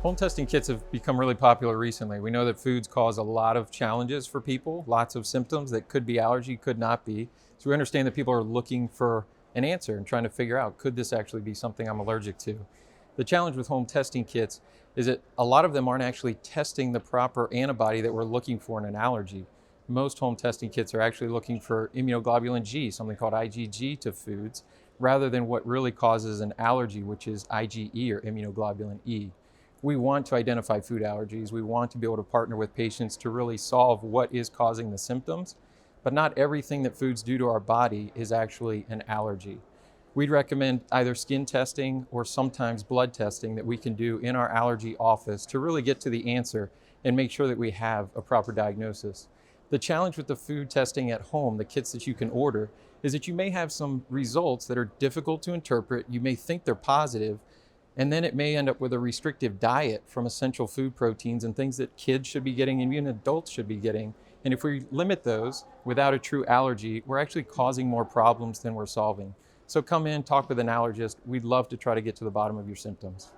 Home testing kits have become really popular recently. We know that foods cause a lot of challenges for people, lots of symptoms that could be allergy, could not be. So we understand that people are looking for an answer and trying to figure out, could this actually be something I'm allergic to? The challenge with home testing kits is that a lot of them aren't actually testing the proper antibody that we're looking for in an allergy. Most home testing kits are actually looking for immunoglobulin G, something called IgG, to foods, rather than what really causes an allergy, which is IgE or immunoglobulin E. We want to identify food allergies. We want to be able to partner with patients to really solve what is causing the symptoms, but not everything that foods do to our body is actually an allergy. We'd recommend either skin testing or sometimes blood testing that we can do in our allergy office to really get to the answer and make sure that we have a proper diagnosis. The challenge with the food testing at home, the kits that you can order, is that you may have some results that are difficult to interpret. You may think they're positive, and then it may end up with a restrictive diet from essential food proteins and things that kids should be getting and even adults should be getting. And if we limit those without a true allergy, we're actually causing more problems than we're solving. So come in, talk with an allergist. We'd love to try to get to the bottom of your symptoms.